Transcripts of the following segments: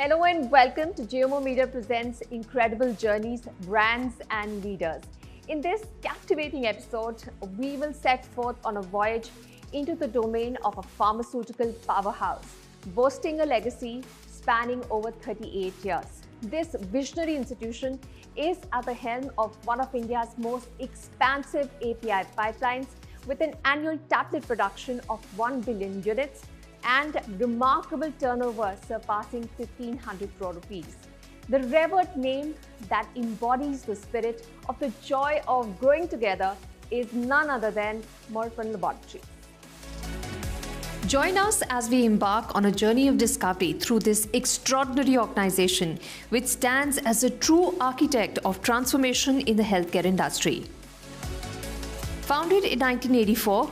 Hello and welcome to GMO Media Presents Incredible Journeys, Brands and Leaders. In this captivating episode, we will set forth on a voyage into the domain of a pharmaceutical powerhouse, boasting a legacy spanning over 38 years. This visionary institution is at the helm of one of India's most expansive API pipelines with an annual tablet production of 1 billion units and remarkable turnover surpassing 1,500 crore rupees. The revered name that embodies the spirit of the joy of growing together is none other than Morepen Laboratories. Join us as we embark on a journey of discovery through this extraordinary organization, which stands as a true architect of transformation in the healthcare industry. Founded in 1984,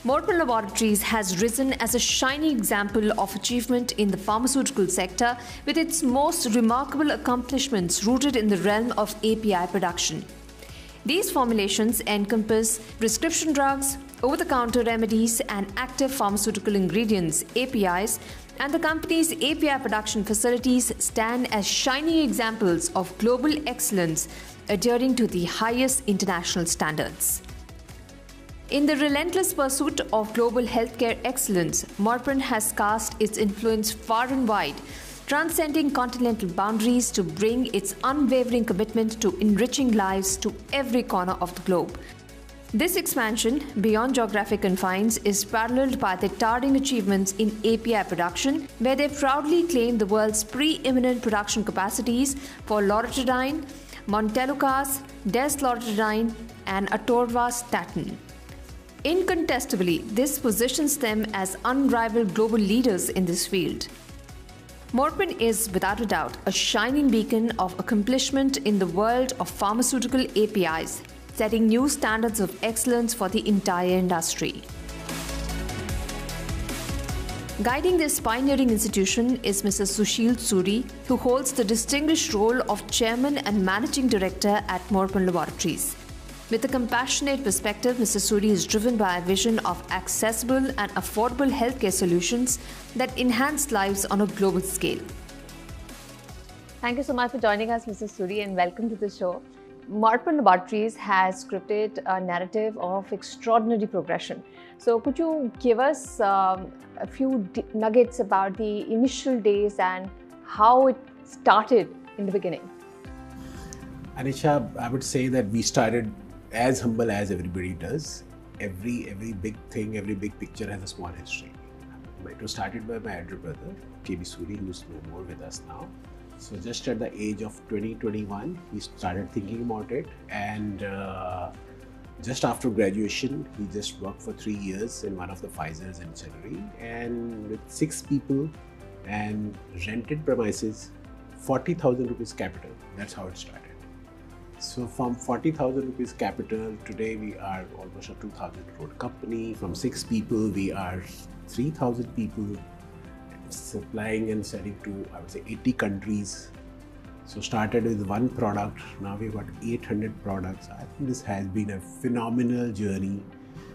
Morepen Laboratories has risen as a shining example of achievement in the pharmaceutical sector with its most remarkable accomplishments rooted in the realm of API production. These formulations encompass prescription drugs, over-the-counter remedies and active pharmaceutical ingredients, APIs, and the company's API production facilities stand as shining examples of global excellence adhering to the highest international standards. In the relentless pursuit of global healthcare excellence, Morepen has cast its influence far and wide, transcending continental boundaries to bring its unwavering commitment to enriching lives to every corner of the globe. This expansion beyond geographic confines is paralleled by their towering achievements in API production, where they proudly claim the world's preeminent production capacities for loratadine, montelukast, desloratadine, and atorvastatin. Incontestably, this positions them as unrivaled global leaders in this field. Morepen is, without a doubt, a shining beacon of accomplishment in the world of pharmaceutical APIs, setting new standards of excellence for the entire industry. Guiding this pioneering institution is Mr. Sushil Suri, who holds the distinguished role of Chairman and Managing Director at Morepen Laboratories. With a compassionate perspective, Mr. Suri is driven by a vision of accessible and affordable healthcare solutions that enhance lives on a global scale. Thank you so much for joining us, Mr. Suri, and welcome to the show. Morepen Laboratories has scripted a narrative of extraordinary progression. So could you give us a few nuggets about the initial days and how it started in the beginning? Anisha, I would say that we started as humble as everybody does. Every big thing, every big picture has a small history. It was started by my elder brother, KB Suri, who's no more with us now. So just at the age of 2021, he started thinking about it, and just after graduation, he just worked for 3 years in one of the Pfizer's in Chennai, and with 6 people and rented premises, 40,000 rupees capital. That's how it started. So from 40,000 rupees capital, today we are almost a 2,000 crore company. From 6 people, we are 3,000 people, supplying and selling to, I would say, 80 countries. So started with one product, now we've got 800 products. I think this has been a phenomenal journey.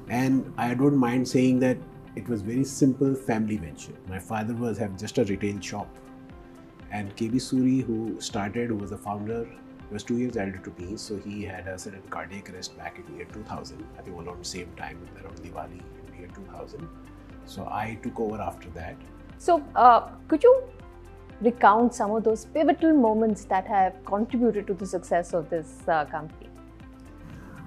And I don't mind saying that it was very simple family venture. My father have just a retail shop. And KB Suri, who was the founder, was 2 years elder to me, so he had a sudden cardiac arrest back in the year 2000. I think around the same time, around Diwali in the year 2000. So I took over after that. So could you recount some of those pivotal moments that have contributed to the success of this company?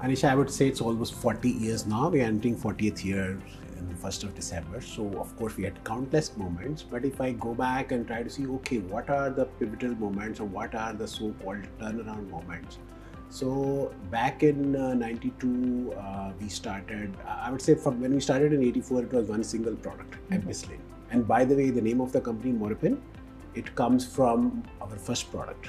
Anisha, I would say it's almost 40 years now. We are entering 40th year in the 1st of December. So of course we had countless moments, but if I go back and try to see, okay, what are the pivotal moments or what are the so-called turnaround moments? So back in 92, we started, I would say from when we started in 84, it was one single product, ampicillin. And by the way, the name of the company, Morepen, it comes from our first product.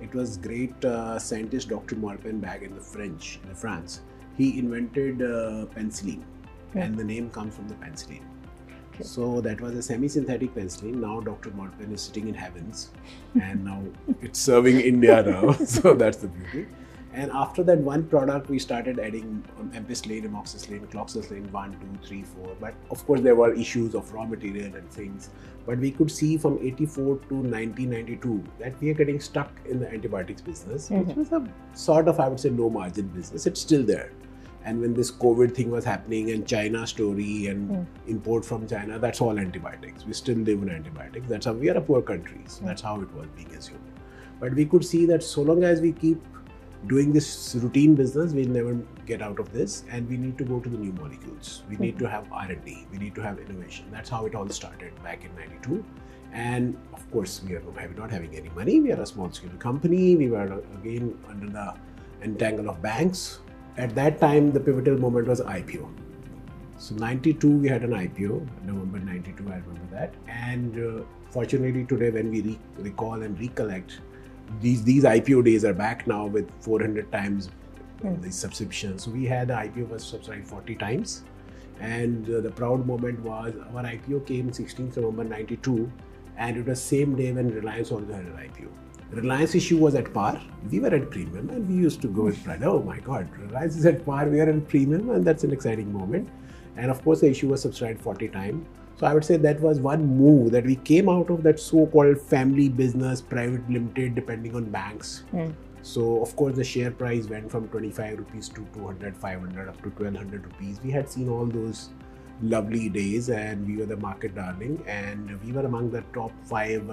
It was great scientist Dr. Morepen back in France. He invented penicillin, and the name comes from the penicillin. Okay. So that was a semi-synthetic penicillin. Now Dr. Morepen is sitting in heavens, and now it's serving India now. So that's the beauty. And after that one product, we started adding ampicillin, amoxicillin, cloxacillin, 1, 2, 3, 4. But of course, there were issues of raw material and things. But we could see from 84 to 1992 that we are getting stuck in the antibiotics business, which was a sort of, I would say, low margin business. It's still there. And when this COVID thing was happening and China story and import from China, that's all antibiotics. We still live in antibiotics. That's how we are a poor country. So that's how it was being assumed. But we could see that so long as we keep doing this routine business, we'll never get out of this, and we need to go to the new molecules. We need to have R&D. We need to have innovation. That's how it all started back in 92. And of course, we are not having any money. We are a small scale company. We were again under the entangle of banks. At that time, the pivotal moment was IPO. So 92, we had an IPO, November 92, I remember that. And fortunately today, when we recall and recollect, these IPO days are back now with 400 times the subscription. So we had the IPO was subscribed 40 times. And the proud moment was our IPO came 16th November 92, and it was same day when Reliance also had an IPO. Reliance issue was at par. We were at premium, and we used to go with pride. Oh my God, Reliance is at par, we are at premium, and that's an exciting moment. And of course, the issue was subscribed 40 times. So I would say that was one move that we came out of that so-called family business, private limited, depending on banks. So of course, the share price went from 25 rupees to 200, 500, up to 1200 rupees. We had seen all those lovely days, and we were the market darling, and we were among the top 5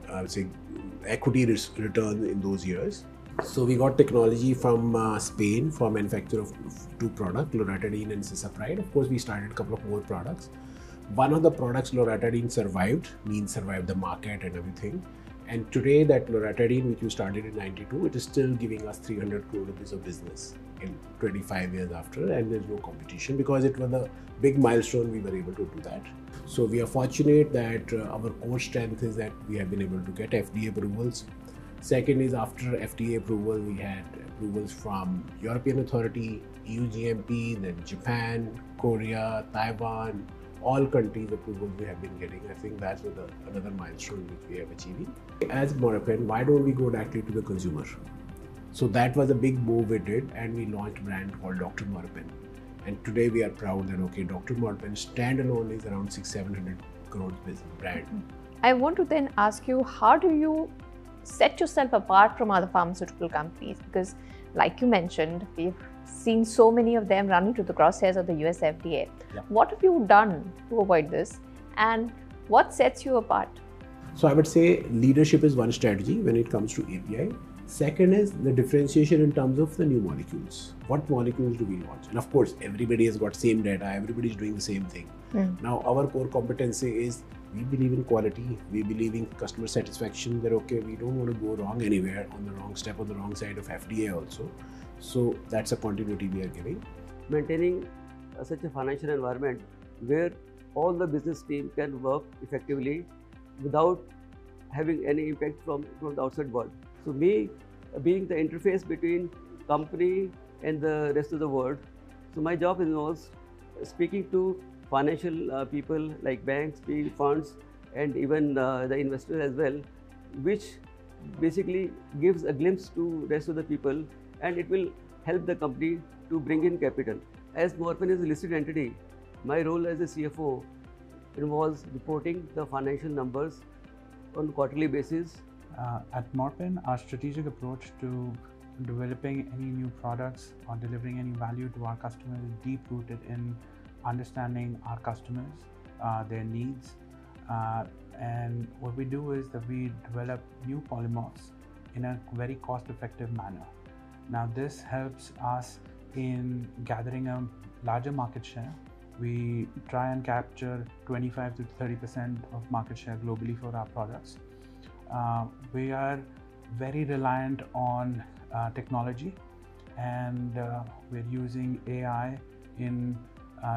I would say equity return in those years. So we got technology from Spain for manufacture of 2 products, loratadine and cisapride. Of course, we started a couple of more products. One of the products, loratadine, survived the market and everything. And today that loratadine, which we started in 92, it is still giving us 300 crore rupees of business in 25 years after, and there's no competition because it was a big milestone. We were able to do that. So we are fortunate that our core strength is that we have been able to get FDA approvals. Second is, after FDA approval, we had approvals from European Authority, EU GMP, then Japan, Korea, Taiwan, all countries approvals we have been getting. I think that's another milestone which we are achieving. As Morepen, why don't we go directly to the consumer? So that was a big move we did, and we launched a brand called Dr. Morepen. And today we are proud that, okay, Dr. Morepen standalone is around 600-700 crores business brand. I want to then ask you, how do you set yourself apart from other pharmaceutical companies? Because like you mentioned, we've seen so many of them running to the crosshairs of the US FDA. Yeah. What have you done to avoid this, and what sets you apart? So I would say leadership is one strategy when it comes to API. Second is the differentiation in terms of the new molecules. What molecules do we launch? And of course, everybody has got same data, everybody is doing the same thing. Now, our core competency is we believe in quality, we believe in customer satisfaction, that okay, we don't want to go wrong anywhere, on the wrong step, on the wrong side of FDA also. So that's a continuity we are giving. Maintaining such a financial environment where all the business team can work effectively without having any impact from the outside world. So me being the interface between company and the rest of the world, so my job involves speaking to financial people like banks, PE funds, and even the investors as well, which basically gives a glimpse to rest of the people, and it will help the company to bring in capital. As Morepen is a listed entity, my role as a CFO involves reporting the financial numbers on quarterly basis. At Morepen, our strategic approach to developing any new products or delivering any value to our customers is deep rooted in understanding our customers, their needs, and what we do is that we develop new polymorphs in a very cost-effective manner. Now this helps us in gathering a larger market share. We try and capture 25 to 30% of market share globally for our products. We are very reliant on technology, and we're using AI in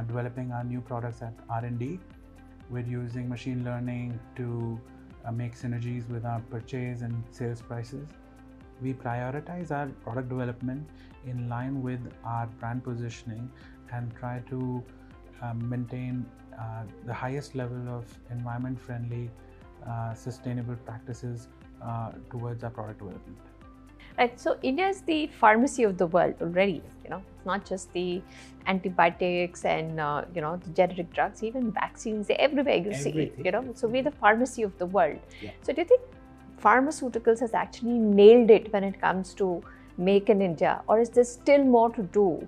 developing our new products at R&D. We're using machine learning to make synergies with our purchase and sales prices. We prioritize our product development in line with our brand positioning and try to maintain the highest level of environment-friendly, sustainable practices towards our product development. Right. So India is the pharmacy of the world already. It's not just the antibiotics and the generic drugs, even vaccines. They're everywhere you see. So we're the pharmacy of the world. Yeah. So do you think pharmaceuticals has actually nailed it when it comes to Make in India, or is there still more to do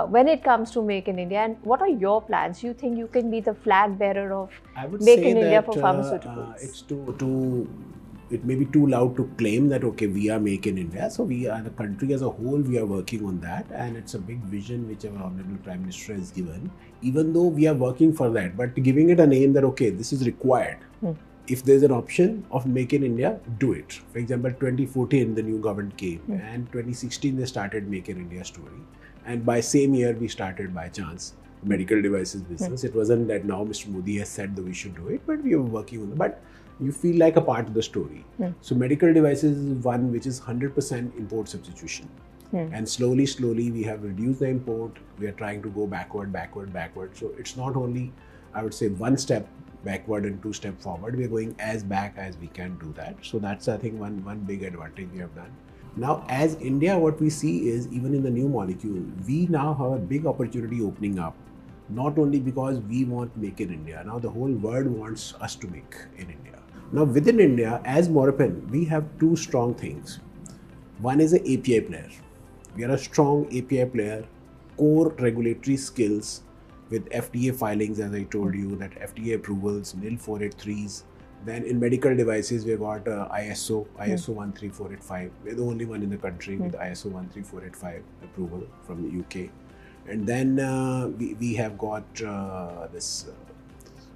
when it comes to Make in India? And what are your plans? You think you can be the flag bearer of Make in India for pharmaceuticals? It may be too loud to claim that, okay, we are Make in India. So we are, the country as a whole, we are working on that. And it's a big vision which our Honorable Prime Minister has given, even though we are working for that, but giving it a name that, okay, this is required. If there's an option of Make in India, do it. For example, 2014, the new government came and 2016, they started Make in India story. And by same year, we started by chance medical devices business. It wasn't that now Mr. Modi has said that we should do it, but we were working on it. But you feel like a part of the story. So medical devices is one which is 100% import substitution. And slowly, we have reduced the import. We are trying to go backward. So it's not only, I would say, one step backward and two step forward. We are going as back as we can do that. So that's, I think, one big advantage we have done. Now, as India, what we see is, even in the new molecule, we now have a big opportunity opening up. Not only because we want Make in India, now the whole world wants us to make in India. Now within India, as Morepen, we have two strong things. One is an API player. We are a strong API player, core regulatory skills with FDA filings, as I told you, that FDA approvals, NIL 483s. Then in medical devices, we've got ISO 13485. We're the only one in the country with ISO 13485 approval from the UK. And then we have got this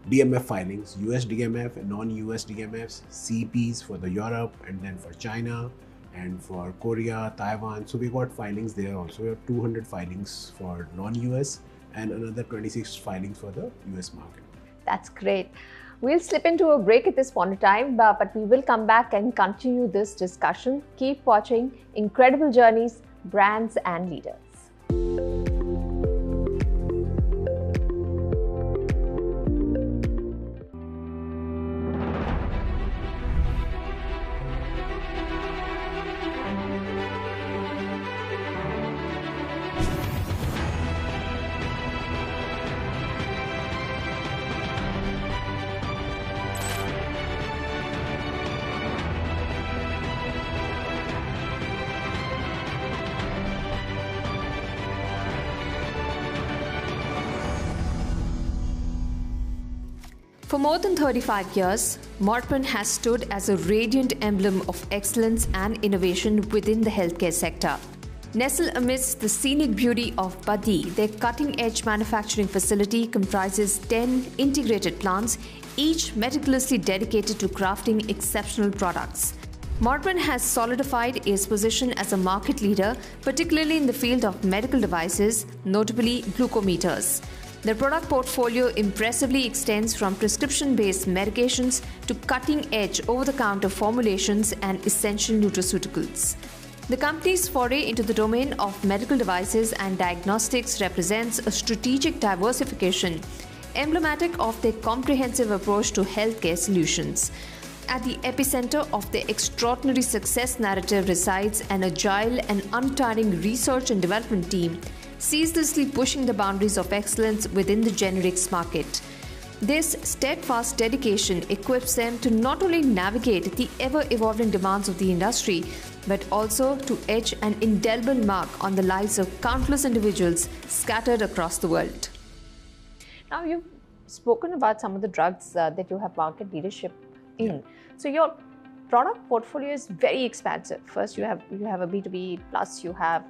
DMF filings, US DMF and non-US DMFs, CPs for the Europe, and then for China and for Korea, Taiwan. So we got filings there also. We have 200 filings for non-US and another 26 filings for the US market. That's great. We'll slip into a break at this point in time, but we will come back and continue this discussion. Keep watching Incredible Journeys, Brands and Leaders. For more than 35 years, Morepen has stood as a radiant emblem of excellence and innovation within the healthcare sector. Nestled amidst the scenic beauty of Baddi, their cutting-edge manufacturing facility comprises 10 integrated plants, each meticulously dedicated to crafting exceptional products. Morepen has solidified its position as a market leader, particularly in the field of medical devices, notably glucometers. Their product portfolio impressively extends from prescription-based medications to cutting-edge over-the-counter formulations and essential nutraceuticals. The company's foray into the domain of medical devices and diagnostics represents a strategic diversification, emblematic of their comprehensive approach to healthcare solutions. At the epicenter of their extraordinary success narrative resides an agile and untiring research and development team, ceaselessly pushing the boundaries of excellence within the generics market. This steadfast dedication equips them to not only navigate the ever-evolving demands of the industry, but also to etch an indelible mark on the lives of countless individuals scattered across the world. Now, you've spoken about some of the drugs that you have market leadership in. Yeah. So your product portfolio is very expansive. First, you have a B2B, plus you have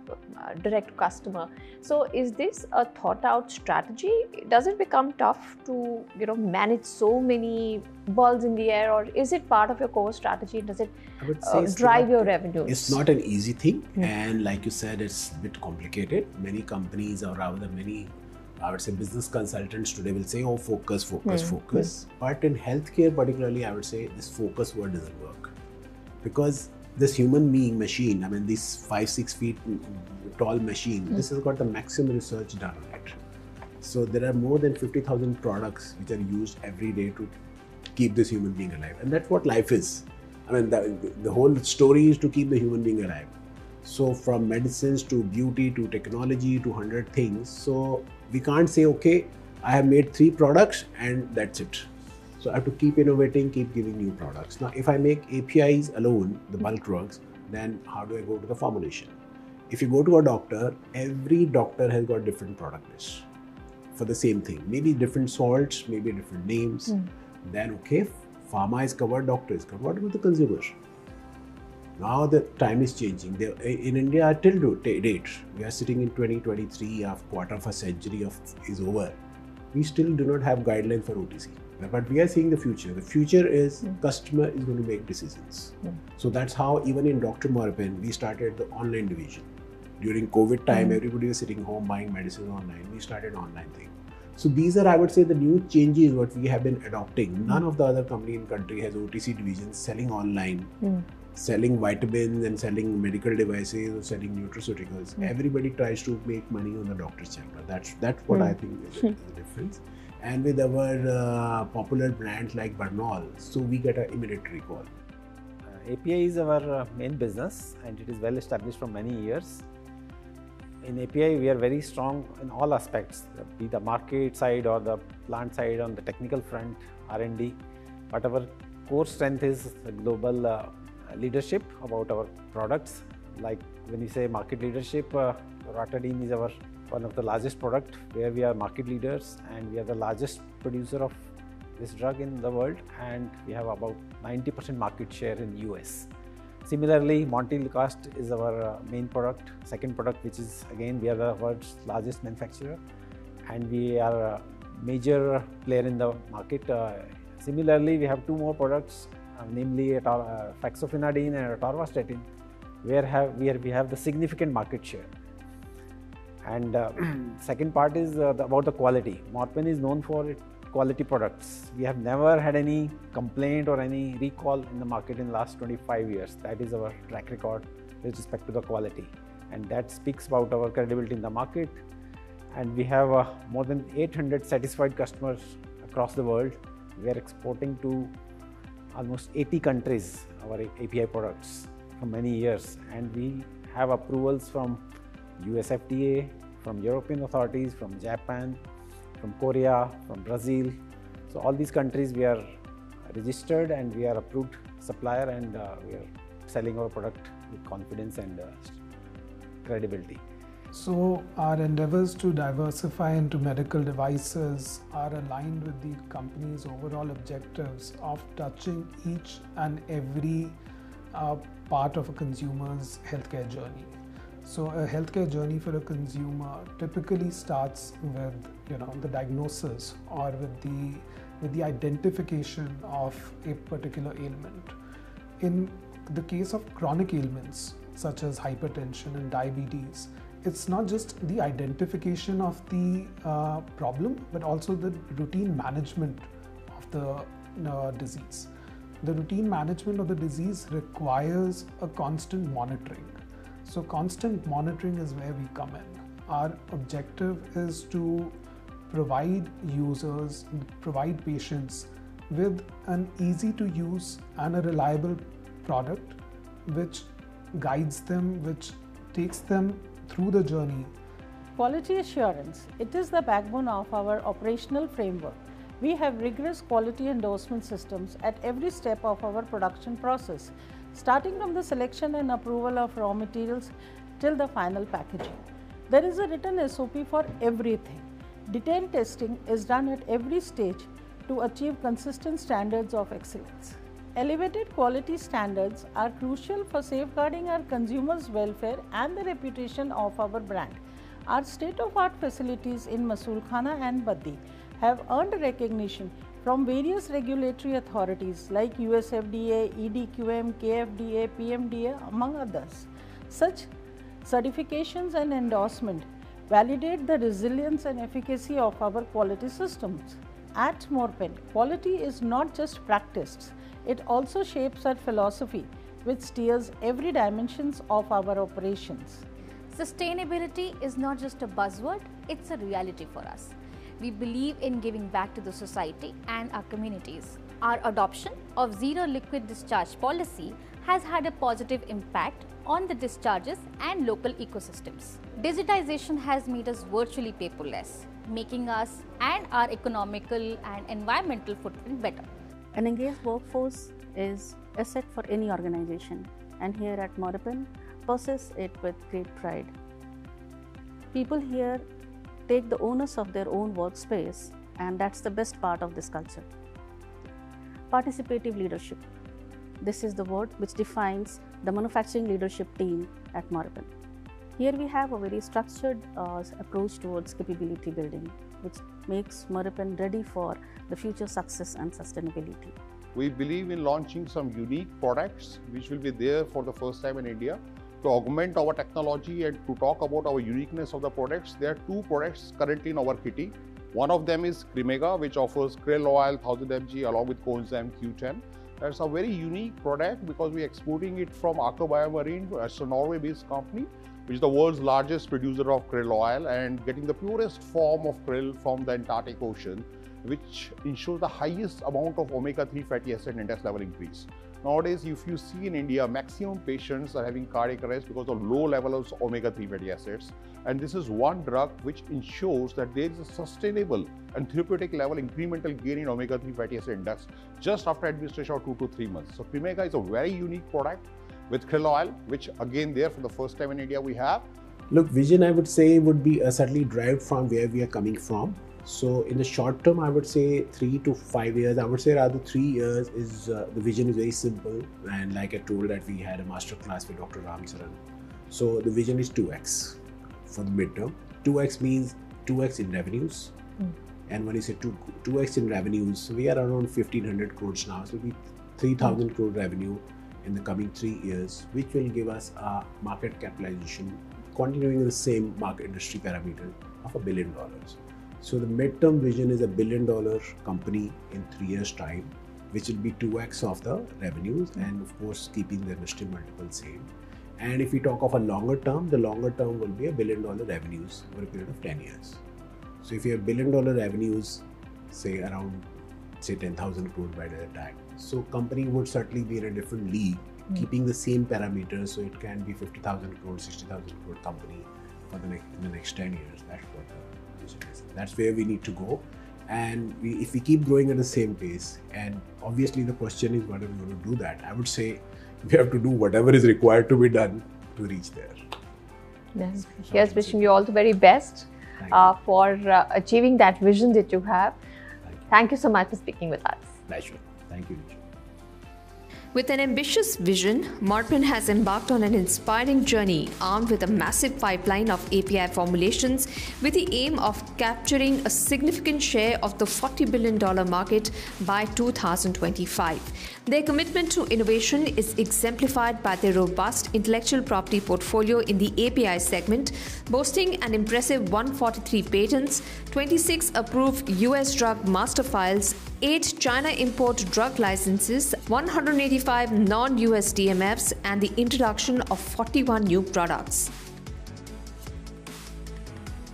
direct to customer. So is this a thought out strategy? Does it become tough to manage so many balls in the air, or is it part of your core strategy? Does it drive your revenues? It's not an easy thing, and like you said, it's a bit complicated. Many companies, or rather many, I would say, business consultants today will say, oh, focus. But in healthcare particularly, I would say this focus word doesn't work. Because this human being machine, I mean, this 5-6 feet tall machine, this has got the maximum research done on it. So there are more than 50,000 products which are used every day to keep this human being alive. And that's what life is. I mean, the whole story is to keep the human being alive. So from medicines to beauty to technology to 100 things. So we can't say, okay, I have made 3 products and that's it. So I have to keep innovating, keep giving new products. Now, if I make APIs alone, the bulk drugs, then how do I go to the formulation? If you go to a doctor, every doctor has got different product list for the same thing. Maybe different salts, maybe different names. Then, okay, pharma is covered, doctor is covered. What about the consumer? Now the time is changing. In India, till date, we are sitting in 2023, a quarter of a century is over. We still do not have guidelines for OTC. But we are seeing the future. The future is customer is going to make decisions. So that's how even in Dr. Morepen, we started the online division. During COVID time, everybody was sitting home buying medicine online. We started online thing. So these are, I would say, the new changes what we have been adopting. None of the other company in country has OTC divisions selling online, selling vitamins and selling medical devices or selling nutraceuticals. Everybody tries to make money on the doctor's chamber. That's what I think is the difference. And with our popular brands like Bernol, so we get an immediate recall. API is our main business and it is well established for many years. In API, we are very strong in all aspects, be the market side or the plant side, on the technical front, R&D. But our core strength is global leadership about our products. Like when you say market leadership, Loratadine is our one of the largest product where we are market leaders, and we are the largest producer of this drug in the world, and we have about 90% market share in US. Similarly, Montelukast is our main product, second product, which is again we are the world's largest manufacturer, and we are a major player in the market. Similarly, we have 2 more products, namely Fexofenadine and Atorvastatin, where we have the significant market share. And second part is about the quality. Morepen is known for its quality products. We have never had any complaint or any recall in the market in the last 25 years. That is our track record with respect to the quality. And that speaks about our credibility in the market. And we have more than 800 satisfied customers across the world. We are exporting to almost 80 countries our API products for many years. And we have approvals from US FDA, from European authorities, from Japan, from Korea, from Brazil. So all these countries we are registered and we are approved supplier, and we are selling our product with confidence and credibility. So our endeavors to diversify into medical devices are aligned with the company's overall objectives of touching each and every part of a consumer's healthcare journey. So a healthcare journey for a consumer typically starts with the diagnosis or with the identification of a particular ailment. In the case of chronic ailments such as hypertension and diabetes, it's not just the identification of the problem, but also the routine management of the disease. The routine management of the disease requires a constant monitoring. So constant monitoring is where we come in. Our objective is to provide users, provide patients with an easy to use and a reliable product which guides them, which takes them through the journey. Quality assurance, it is the backbone of our operational framework. We have rigorous quality endorsement systems at every step of our production process, starting from the selection and approval of raw materials till the final packaging. There is a written SOP for everything. Detailed testing is done at every stage to achieve consistent standards of excellence. Elevated quality standards are crucial for safeguarding our consumers' welfare and the reputation of our brand. Our state-of-art facilities in Masulkhana and Baddi have earned recognition from various regulatory authorities like US FDA, EDQM, KFDA, PMDA, among others. Such certifications and endorsement validate the resilience and efficacy of our quality systems. At Morepen, quality is not just practiced, it also shapes our philosophy, which steers every dimensions of our operations. Sustainability is not just a buzzword, it's a reality for us. We believe in giving back to the society and our communities. Our adoption of zero liquid discharge policy has had a positive impact on the discharges and local ecosystems. Digitization has made us virtually paperless, making us and our economical and environmental footprint better. An engaged workforce is an asset for any organization, and here at Morepen, possess it with great pride. People here take the onus of their own workspace, and that's the best part of this culture. Participative leadership. This is the word which defines the manufacturing leadership team at Morepen. Here we have a very structured approach towards capability building, which makes Morepen ready for the future success and sustainability. We believe in launching some unique products which will be there for the first time in India. To augment our technology and to talk about our uniqueness of the products, there are two products currently in our kitty. One of them is Cremega, which offers krill oil 1000 mg along with coenzyme Q10. That's a very unique product because we are exporting it from Aker BioMarine, as a Norway-based company, which is the world's largest producer of krill oil, and getting the purest form of krill from the Antarctic Ocean, which ensures the highest amount of omega-3 fatty acid index level increase. Nowadays, if you see in India, maximum patients are having cardiac arrest because of low levels of omega-3 fatty acids. And this is one drug which ensures that there is a sustainable and therapeutic level incremental gain in omega-3 fatty acid index just after administration of 2 to 3 months. So Cremega is a very unique product with krill oil, which again there for the first time in India we have. Look, vision I would say would be certainly derived from where we are coming from. So in the short term, I would say 3 to 5 years. I would say rather 3 years is the vision is very simple. And like I told that we had a master class with Dr. Ram Saran. So the vision is 2x for the midterm. 2x means 2x in revenues. And when you say 2x in revenues, so we are around 1500 crores now. So we 3000 crore revenue in the coming 3 years, which will give us a market capitalization continuing the same market industry parameter of $1 billion. So the midterm vision is $1 billion company in 3 years' time, which will be 2x of the revenues, and of course keeping the industry multiple same. And if we talk of a longer term, the longer term will be $1 billion revenues over a period of 10 years. So if you have $1 billion revenues, say around 10,000 crore by that time, so company would certainly be in a different league, keeping the same parameters. So it can be 50,000 crore, 60,000 crore company for in the next 10 years. That's what the vision is. That's where we need to go. And if we keep growing at the same pace, and obviously the question is whether we're going to do that, I would say we have to do whatever is required to be done to reach there. Yes. Here's wishing you all the very best for achieving that vision that you have. Thank you so much for speaking with us. Pleasure. Thank you, Richa. With an ambitious vision, Morepen has embarked on an inspiring journey armed with a massive pipeline of API formulations with the aim of capturing a significant share of the $40 billion market by 2025. Their commitment to innovation is exemplified by their robust intellectual property portfolio in the API segment, boasting an impressive 143 patents, 26 approved US drug master files, 8 China import drug licenses, 185 non-US DMFs, and the introduction of 41 new products.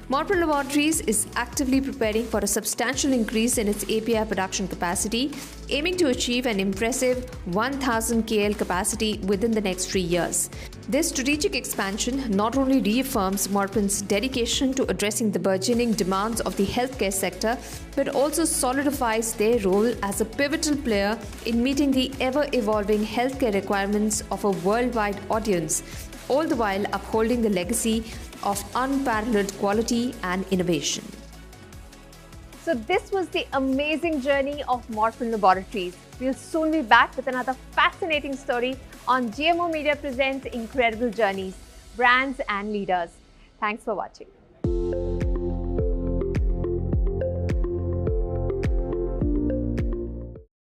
Morepen Laboratories is actively preparing for a substantial increase in its API production capacity, aiming to achieve an impressive 1,000 KL capacity within the next 3 years. This strategic expansion not only reaffirms Morepen's dedication to addressing the burgeoning demands of the healthcare sector, but also solidifies their role as a pivotal player in meeting the ever-evolving healthcare requirements of a worldwide audience, all the while upholding the legacy of unparalleled quality and innovation. So this was the amazing journey of Morepen Laboratories. We'll soon be back with another fascinating story on GMO Media Presents Incredible Journeys, Brands and Leaders. Thanks for watching.